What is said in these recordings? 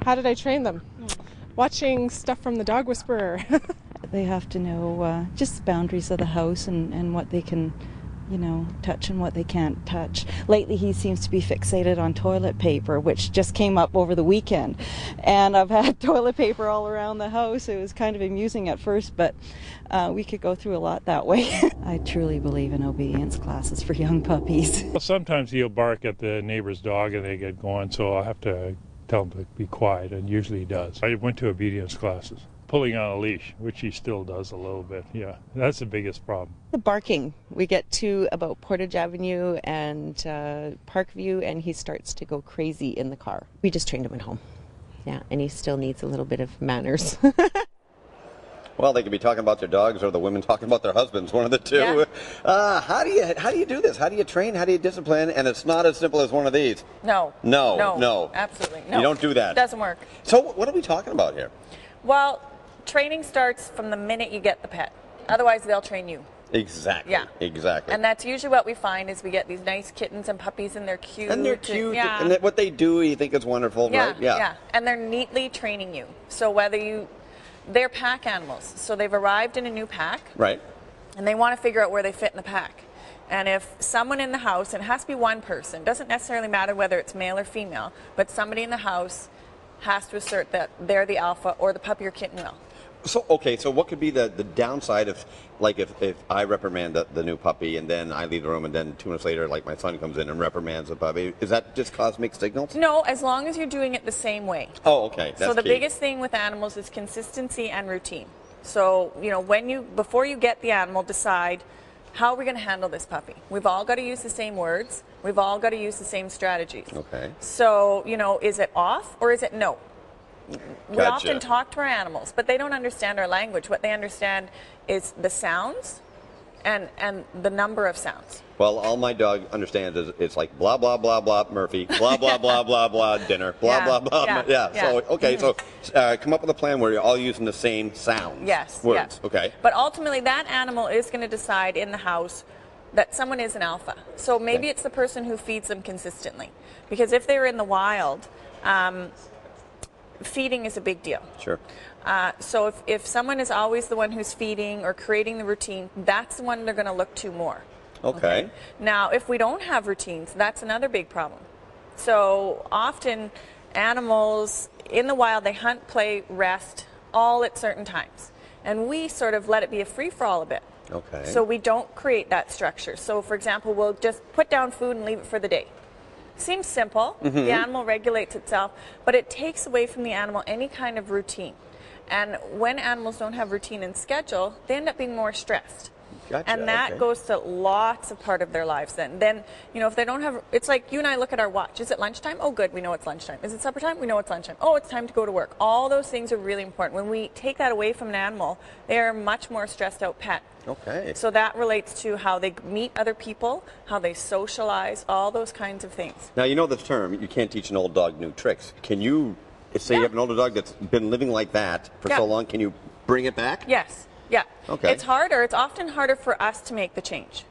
How did I train them? Watching stuff from the Dog Whisperer. They have to know just boundaries of the house and what they can, touch and what they can't touch. Lately he seems to be fixated on toilet paper, which just came up over the weekend. And I've had toilet paper all around the house. It was kind of amusing at first, but we could go through a lot that way. I truly believe in obedience classes for young puppies. Well, sometimes he'll bark at the neighbor's dog and they get going, so I'll have to tell him to be quiet, and usually he does. I went to obedience classes. Pulling on a leash, which he still does a little bit, yeah. That's the biggest problem. The barking. We get to about Portage Avenue and Parkview, and he starts to go crazy in the car. We just trained him at home. Yeah, and he still needs a little bit of manners. Well, they could be talking about their dogs or the women talking about their husbands, one of the two. Yeah. How do you do this? How do you train? How do you discipline? And it's not as simple as one of these. No. No. Absolutely. No. You don't do that. It doesn't work. So what are we talking about here? Well, training starts from the minute you get the pet. Otherwise, they'll train you. Exactly. Yeah. Exactly. And that's usually what we find is we get these nice kittens and puppies, and they're cute. And they're cute. Yeah. And what they do, you think is wonderful, Yeah, right? yeah. And they're neatly training you. So they're pack animals. So they've arrived in a new pack. Right. And they want to figure out where they fit in the pack. And if someone in the house, and it has to be one person, doesn't necessarily matter whether it's male or female, but somebody in the house has to assert that they're the alpha, or the puppy or kitten will. So, okay, so what could be the downside of, like, if I reprimand the new puppy and then I leave the room and then 2 minutes later, like, my son comes in and reprimands the puppy? Is that just cause mixed signals? No, as long as you're doing it the same way. Oh, okay. That's so the key. biggest thing with animals is consistency and routine. So, before you get the animal, decide, how are we going to handle this puppy? We've all got to use the same words. We've all got to use the same strategies. Okay. So, is it off or is it no? We Gotcha. often talk to our animals, but they don't understand our language. What they understand is the sounds and the number of sounds. Well, all my dog understands is it's like blah, blah, blah, blah, Murphy, blah, blah, blah, blah, blah, dinner, blah, blah, blah. Yeah. So, okay, so come up with a plan where you're all using the same sounds. Yes. Words. Yeah. Okay. But ultimately, that animal is going to decide in the house that someone is an alpha. So maybe it's the person who feeds them consistently. Because if they're in the wild, feeding is a big deal. Sure. So if someone is always the one who's feeding or creating the routine, that's the one they're going to look to more. Okay. Now, if we don't have routines, that's another big problem. So often animals in the wild, they hunt, play, rest, all at certain times. And we sort of let it be a free-for-all a bit. Okay. So we don't create that structure. So, for example, we'll just put down food and leave it for the day. Seems simple. The animal regulates itself, but it takes away from the animal any kind of routine. And when animals don't have routine and schedule, they end up being more stressed. Gotcha. And that goes to lots of part of their lives then. Then, if they don't have, it's like you and I look at our watch. Is it lunchtime? Oh, good, we know it's lunchtime. Is it supper time? We know it's lunchtime. Oh, it's time to go to work. All those things are really important. When we take that away from an animal, they are a much more stressed out pet. Okay. So that relates to how they meet other people, how they socialize, all those kinds of things. Now, you know this term, you can't teach an old dog new tricks. Can you, say you have an older dog that's been living like that for so long, can you bring it back? Yes. Yeah. Okay. It's harder. It's often harder for us to make the change.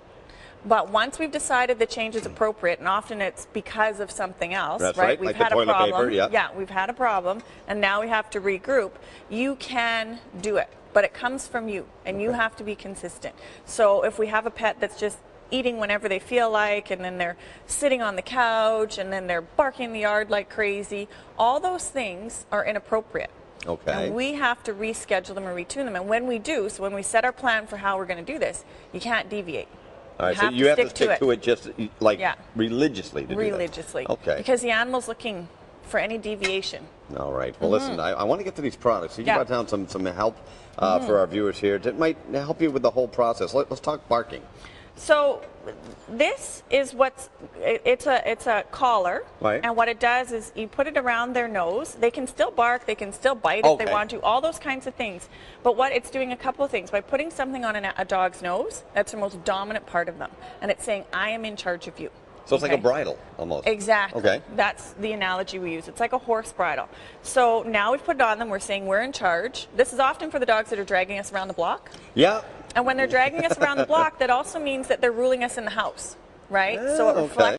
But once we've decided the change is appropriate, and often it's because of something else, That's right? We've Like had the a toilet problem. paper, yeah. Yeah, we've had a problem, and now we have to regroup. You can do it, but it comes from you, and you have to be consistent. So if we have a pet that's just eating whenever they feel like, and then they're sitting on the couch, and then they're barking in the yard like crazy, all those things are inappropriate. Okay. And we have to reschedule them or retune them. And when we do, so when we set our plan for how we're going to do this, you can't deviate. All right, so you have to stick to it just like religiously to do that. Religiously. Okay. Because the animal's looking for any deviation. All right. Well, listen, I want to get to these products. You brought down some help for our viewers here that might help you with the whole process. Let's talk barking. So this is it's a collar, right. And what it does is you put it around their nose. They can still bark, they can still bite if they want to, all those kinds of things. But what it's doing a couple of things. By putting something on a dog's nose, that's the most dominant part of them. And it's saying, I am in charge of you. So it's like a bridle, almost. Exactly. Okay. That's the analogy we use. It's like a horse bridle. So now we've put it on them, we're saying we're in charge. This is often for the dogs that are dragging us around the block. Yeah. And when they're dragging us around the block, that also means that they're ruling us in the house, right? So it reflects